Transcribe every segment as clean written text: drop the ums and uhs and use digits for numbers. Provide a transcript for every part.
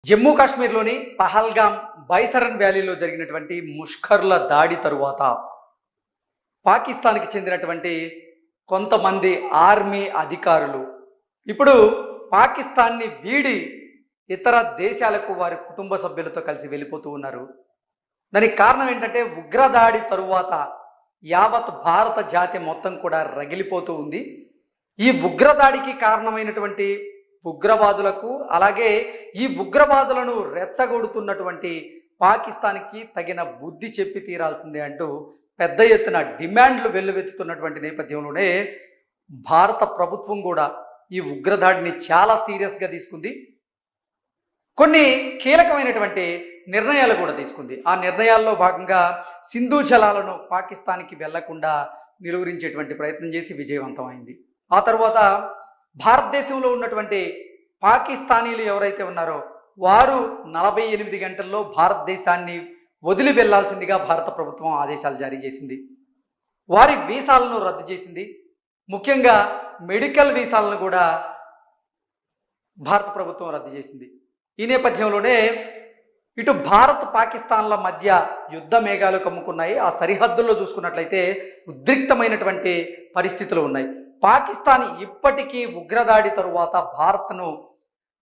జమ్మూ కాశ్మీర్లోని పహల్గామ్ బైసరన్ వ్యాలీలో జరిగినటువంటి ముష్కర్ల దాడి తరువాత పాకిస్తాన్కి చెందినటువంటి కొంతమంది ఆర్మీ అధికారులు ఇప్పుడు పాకిస్తాన్ని వీడి ఇతర దేశాలకు వారి కుటుంబ సభ్యులతో కలిసి వెళ్ళిపోతూ ఉన్నారు. దానికి కారణం ఏంటంటే ఉగ్రదాడి తరువాత యావత్ భారత జాతి మొత్తం కూడా రగిలిపోతూ ఉంది. ఈ ఉగ్రదాడికి కారణమైనటువంటి ఉగ్రవాదులకు, అలాగే ఈ ఉగ్రవాదులను రెచ్చగొడుతున్నటువంటి పాకిస్తాన్కి తగిన బుద్ధి చెప్పి తీరాల్సిందే అంటూ పెద్ద ఎత్తున డిమాండ్లు వెల్లువెత్తుతున్నటువంటి నేపథ్యంలోనే భారత ప్రభుత్వం కూడా ఈ ఉగ్రదాడిని చాలా సీరియస్గా తీసుకుంది. కొన్ని కీలకమైనటువంటి నిర్ణయాలు కూడా తీసుకుంది. ఆ నిర్ణయాల్లో భాగంగా సింధు జలాలను పాకిస్తాన్కి వెళ్లకుండా నిలువరించేటువంటి ప్రయత్నం చేసి విజయవంతమైంది. ఆ తర్వాత భారతదేశంలో ఉన్నటువంటి పాకిస్తానీలు ఎవరైతే ఉన్నారో వారు 48 గంటల్లో భారతదేశాన్ని వదిలి వెళ్లాల్సిందిగా భారత ప్రభుత్వం ఆదేశాలు జారీ చేసింది. వారి వీసాలను రద్దు చేసింది. ముఖ్యంగా మెడికల్ వీసాలను కూడా భారత ప్రభుత్వం రద్దు చేసింది. ఈ నేపథ్యంలోనే ఇటు భారత్ పాకిస్తాన్ల మధ్య యుద్ధ మేఘాలు కమ్ముకున్నాయి. ఆ సరిహద్దుల్లో చూసుకున్నట్లయితే ఉద్రిక్తమైనటువంటి పరిస్థితులు ఉన్నాయి. పాకిస్తాన్ ఇప్పటికీ ఉగ్రదాడి తరువాత భారత్ను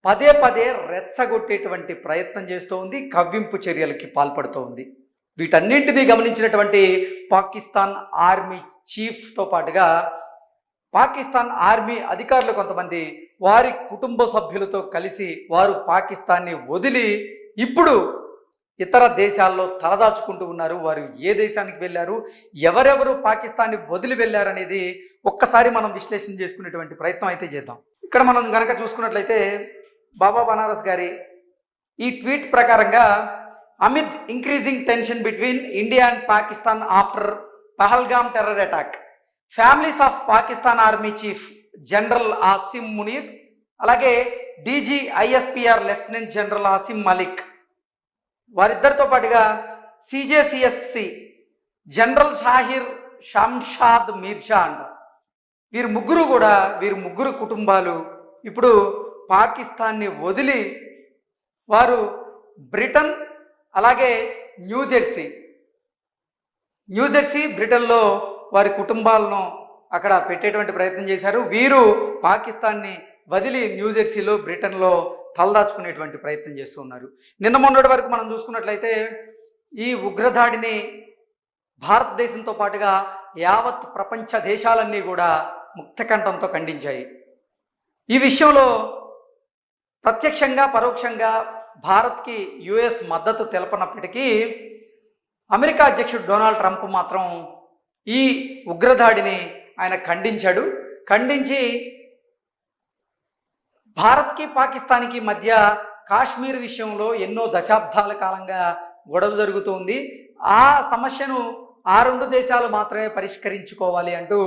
పదే పదే రెచ్చగొట్టేటువంటి ప్రయత్నం చేస్తూ ఉంది, కవ్వింపు చర్యలకి పాల్పడుతూ ఉంది. వీటన్నింటినీ గమనించినటువంటి పాకిస్తాన్ ఆర్మీ చీఫ్తో పాటుగా పాకిస్తాన్ ఆర్మీ అధికారులు కొంతమంది వారి కుటుంబ సభ్యులతో కలిసి వారు పాకిస్తాన్ని వదిలి ఇప్పుడు ఇతర దేశాల్లో తలదాచుకుంటూ ఉన్నారు. వారు ఏ దేశానికి వెళ్ళారు, ఎవరెవరు పాకిస్తాన్ని వదిలి వెళ్ళారనేది ఒక్కసారి మనం విశ్లేషణ చేసుకునేటువంటి ప్రయత్నం అయితే చేద్దాం. ఇక్కడ మనం కనుక చూసుకున్నట్లయితే బాబా బనారస్ గారి ఈ ట్వీట్ ప్రకారంగా amid increasing tension between India and Pakistan after Pahalgam terror attack, families of Pakistan army chief general Asim Munir, అలాగే DG ISPR lieutenant general Asim Malik, వారిద్దరితో పాటుగా సిజేసిఎస్సి జనరల్ షాహిర్ షంషాద్ మీర్జా అంట. వీరు ముగ్గురు కుటుంబాలు ఇప్పుడు పాకిస్తాన్ని వదిలి వారు బ్రిటన్, అలాగే న్యూజెర్సీ బ్రిటన్లో వారి కుటుంబాలను అక్కడ పెట్టేటువంటి ప్రయత్నం చేశారు. వీరు పాకిస్తాన్ని వదిలి న్యూజెర్సీలో బ్రిటన్లో తలదాచుకునేటువంటి ప్రయత్నం చేస్తూ ఉన్నారు. నిన్న మొన్నటి వరకు మనం చూసుకున్నట్లయితే ఈ ఉగ్రదాడిని భారతదేశంతో పాటుగా యావత్ ప్రపంచ దేశాలన్నీ కూడా ముక్తకంఠంతో ఖండించాయి. ఈ విషయంలో ప్రత్యక్షంగా పరోక్షంగా భారత్కి యుఎస్ మద్దతు తెలపనప్పటికీ అమెరికా అధ్యక్షుడు డొనాల్డ్ ట్రంప్ మాత్రం ఈ ఉగ్రదాడిని ఆయన ఖండించి భారత్కి పాకిస్తాన్కి మధ్య కాశ్మీర్ విషయంలో ఎన్నో దశాబ్దాల కాలంగా గొడవ జరుగుతుంది. ఆ సమస్యను ఆ రెండు దేశాలు మాత్రమే పరిష్కరించుకోవాలి అంటూ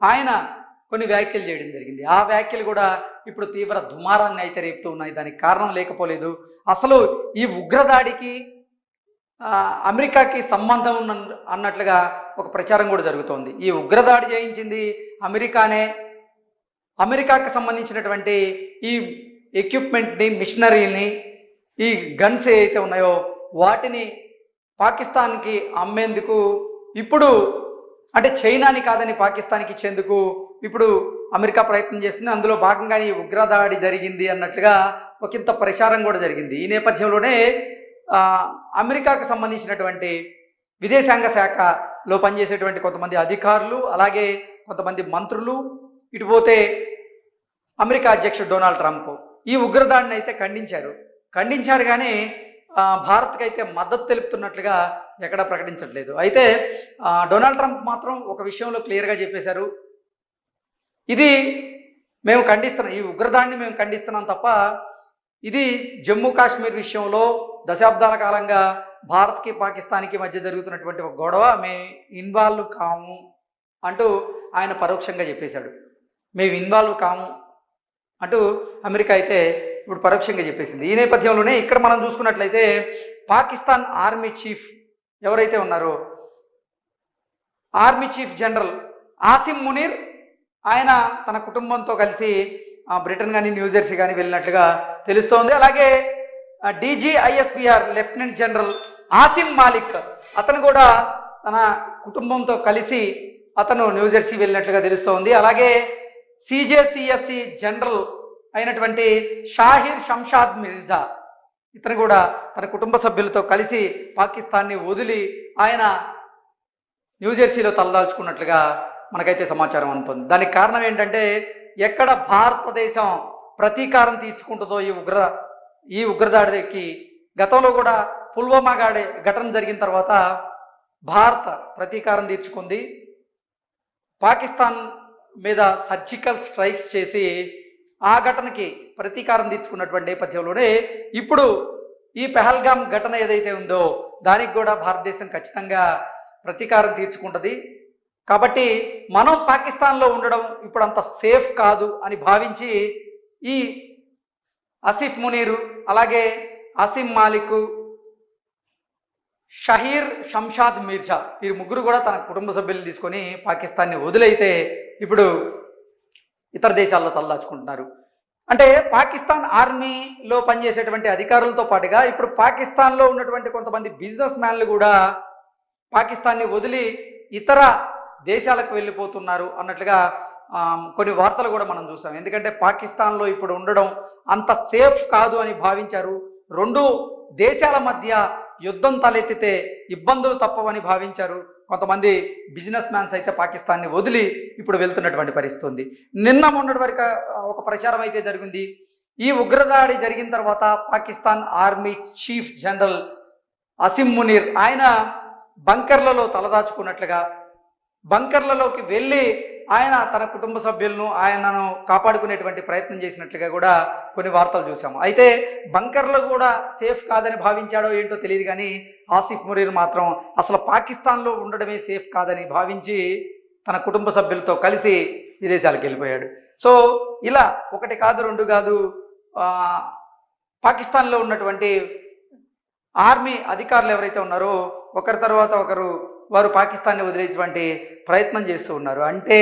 ఆయన కొన్ని వ్యాఖ్యలు చేయడం జరిగింది. ఆ వ్యాఖ్యలు కూడా ఇప్పుడు తీవ్ర దుమారాన్ని అయితే రేపుతూ ఉన్నాయి. దానికి కారణం లేకపోలేదు. అసలు ఈ ఉగ్రదాడికి అమెరికాకి సంబంధం అన్నట్లుగా ఒక ప్రచారం కూడా జరుగుతోంది. ఈ ఉగ్రదాడి చేయించింది అమెరికానే, అమెరికాకి సంబంధించినటువంటి ఈ ఎక్విప్మెంట్ని, మిషనరీని, ఈ గన్స్ ఏవైతే ఉన్నాయో వాటిని పాకిస్తాన్కి అమ్మేందుకు ఇప్పుడు అంటే చైనాని కాదని పాకిస్తాన్కి ఇచ్చేందుకు ఇప్పుడు అమెరికా ప్రయత్నం చేస్తుంది. అందులో భాగంగానే ఈ ఉగ్రదాడి జరిగింది అన్నట్లుగా ఒకంత ప్రచారం కూడా జరిగింది. ఈ నేపథ్యంలోనే అమెరికాకు సంబంధించినటువంటి విదేశాంగ శాఖలో పనిచేసేటువంటి కొంతమంది అధికారులు, అలాగే కొంతమంది మంత్రులు, ఇటుపోతే అమెరికా అధ్యక్షుడు డొనాల్డ్ ట్రంప్ ఈ ఉగ్రదాడిని అయితే ఖండించారు కానీ భారత్కి అయితే మద్దతు తెలుపుతున్నట్లుగా ఎక్కడా ప్రకటించట్లేదు. అయితే డొనాల్డ్ ట్రంప్ మాత్రం ఒక విషయంలో క్లియర్గా చెప్పేశారు, ఇది మేము ఖండిస్తున్నాం, ఈ ఉగ్రదాడిని మేము ఖండిస్తున్నాం తప్ప ఇది జమ్మూ కాశ్మీర్ విషయంలో దశాబ్దాల కాలంగా భారత్కి పాకిస్తాన్కి మధ్య జరుగుతున్నటువంటి ఒక గొడవ, మేము ఇన్వాల్వ్ కాము అంటూ ఆయన పరోక్షంగా చెప్పేశాడు. మేము ఇన్వాల్వ్ కాము అంటూ అమెరికా అయితే ఇప్పుడు పరోక్షంగా చెప్పేసింది. ఈ నేపథ్యంలోనే ఇక్కడ మనం చూసుకున్నట్లయితే పాకిస్తాన్ ఆర్మీ చీఫ్ ఎవరైతే ఉన్నారో army chief general Asim Munir ఆయన తన కుటుంబంతో కలిసి బ్రిటన్ కానీ న్యూజెర్సీ కానీ వెళ్ళినట్లుగా తెలుస్తోంది. అలాగే DGISPR lieutenant general Asim Malik అతను కూడా తన కుటుంబంతో కలిసి అతను న్యూజెర్సీ వెళ్ళినట్లుగా తెలుస్తోంది. అలాగే CJCSC జనరల్ అయినటువంటి షాహిర్ షంషాద్ మిర్జా ఇతను కూడా తన కుటుంబ సభ్యులతో కలిసి పాకిస్తాన్ని వదిలి ఆయన న్యూజెర్సీలో తలదాల్చుకున్నట్లుగా మనకైతే సమాచారం అందుతుంది. దానికి కారణం ఏంటంటే ఎక్కడ భారతదేశం ప్రతీకారం తీర్చుకుంటుందో ఈ ఉగ్రదాడికి గతంలో కూడా పుల్వామా ఘటన జరిగిన తర్వాత భారత ప్రతీకారం తీర్చుకుంది. పాకిస్తాన్ మీద సర్జికల్ స్ట్రైక్స్ చేసి ఆ ఘటనకి ప్రతీకారం తీర్చుకున్నటువంటి నేపథ్యంలోనే ఇప్పుడు ఈ పెహల్గాం ఘటన ఏదైతే ఉందో దానికి కూడా భారతదేశం ఖచ్చితంగా ప్రతీకారం తీర్చుకుంటుంది. కాబట్టి మనం పాకిస్తాన్లో ఉండడం ఇప్పుడు అంత సేఫ్ కాదు అని భావించి ఈ ఆసిఫ్ మునీరు అలాగే ఆసిమ్ మాలిక్ షహీర్ షంషాద్ మిర్జా వీరు ముగ్గురు కూడా తన కుటుంబ సభ్యులను తీసుకొని పాకిస్తాన్ని వదిలైతే ఇప్పుడు ఇతర దేశాల్లో తలదాచుకుంటున్నారు. అంటే పాకిస్తాన్ ఆర్మీలో పనిచేసేటువంటి అధికారులతో పాటుగా ఇప్పుడు పాకిస్తాన్లో ఉన్నటువంటి కొంతమంది బిజినెస్ మ్యాన్లు కూడా పాకిస్తాన్ని వదిలి ఇతర దేశాలకు వెళ్ళిపోతున్నారు అన్నట్లుగా కొన్ని వార్తలు కూడా మనం చూసాం. ఎందుకంటే పాకిస్తాన్లో ఇప్పుడు ఉండడం అంత సేఫ్ కాదు అని భావించారు. రెండు దేశాల మధ్య యుద్ధం తలెత్తితే ఇబ్బందులు తప్పవని భావించారు. కొంతమంది బిజినెస్ మ్యాన్స్ అయితే పాకిస్తాన్ని వదిలి ఇప్పుడు వెళ్తున్నటువంటి పరిస్థితి ఉంది. నిన్న మొన్నటి వరకు ఒక ప్రచారం అయితే జరిగింది. ఈ ఉగ్రదాడి జరిగిన తర్వాత Pakistan army chief general Asim Munir ఆయన బంకర్లలో తలదాచుకున్నట్లుగా, బంకర్లలోకి వెళ్ళి ఆయన తన కుటుంబ సభ్యులను ఆయనను కాపాడుకునేటువంటి ప్రయత్నం చేసినట్లుగా కూడా కొన్ని వార్తలు చూసాము. అయితే బంకర్లు కూడా సేఫ్ కాదని భావించాడో ఏంటో తెలియదు, కానీ ఆసిఫ్ మునీర్ మాత్రం అసలు పాకిస్తాన్లో ఉండడమే సేఫ్ కాదని భావించి తన కుటుంబ సభ్యులతో కలిసి విదేశాలకు వెళ్ళిపోయాడు. సో ఇలా ఒకటి కాదు రెండు కాదు పాకిస్తాన్లో ఉన్నటువంటి ఆర్మీ అధికారులు ఎవరైతే ఉన్నారో ఒకరి తర్వాత ఒకరు వారు పాకిస్తాన్ని వదిలేటువంటి ప్రయత్నం చేస్తూ ఉన్నారు. అంటే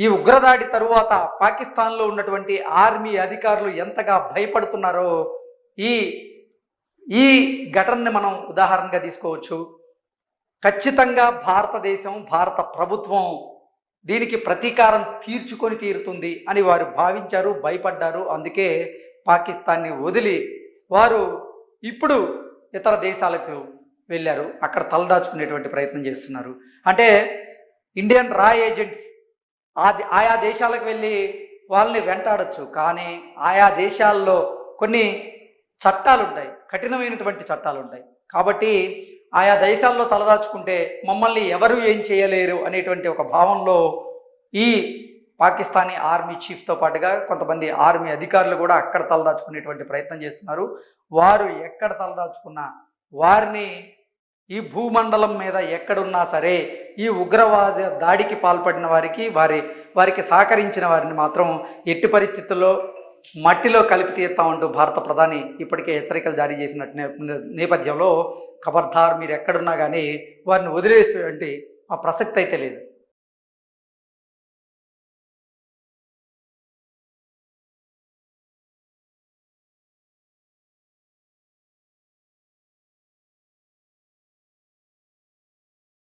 ఈ ఉగ్రదాడి తరువాత పాకిస్తాన్లో ఉన్నటువంటి ఆర్మీ అధికారులు ఎంతగా భయపడుతున్నారో ఈ ఘటనని మనం ఉదాహరణగా తీసుకోవచ్చు. ఖచ్చితంగా భారతదేశం భారత ప్రభుత్వం దీనికి ప్రతీకారం తీర్చుకొని తీరుతుంది అని వారు భావించారు, భయపడ్డారు. అందుకే పాకిస్తాన్ని వదిలి వారు ఇప్పుడు ఇతర దేశాలకు వెళ్ళారు, అక్కడ తలదాచుకునేటువంటి ప్రయత్నం చేస్తున్నారు. అంటే ఇండియన్ రా ఏజెంట్స్ ఆయా దేశాలకు వెళ్ళి వాళ్ళని వెంటాడచ్చు, కానీ ఆయా దేశాల్లో కొన్ని చట్టాలు ఉంటాయి, కఠినమైనటువంటి చట్టాలు ఉంటాయి. కాబట్టి ఆయా దేశాల్లో తలదాచుకుంటే మమ్మల్ని ఎవరు ఏం చేయలేరు అనేటువంటి ఒక భావంలో ఈ పాకిస్తానీ ఆర్మీ చీఫ్తో పాటుగా కొంతమంది ఆర్మీ అధికారులు కూడా అక్కడ తలదాచుకునేటువంటి ప్రయత్నం చేస్తున్నారు. వారు ఎక్కడ తలదాచుకున్నా వారిని ఈ భూమండలం మీద ఎక్కడున్నా సరే ఈ ఉగ్రవాద దాడికి పాల్పడిన వారికి సహకరించిన వారిని మాత్రం ఎట్టి పరిస్థితుల్లో మట్టిలో కలిపి తీస్తామంటూ భారత ప్రధాని ఇప్పటికే హెచ్చరికలు జారీ చేసినట్టు నేపథ్యంలో ఖబర్దార్ మీరు ఎక్కడున్నా కానీ వారిని వదిలేసేటువంటి ఆ ప్రసక్తి అయితే లేదు.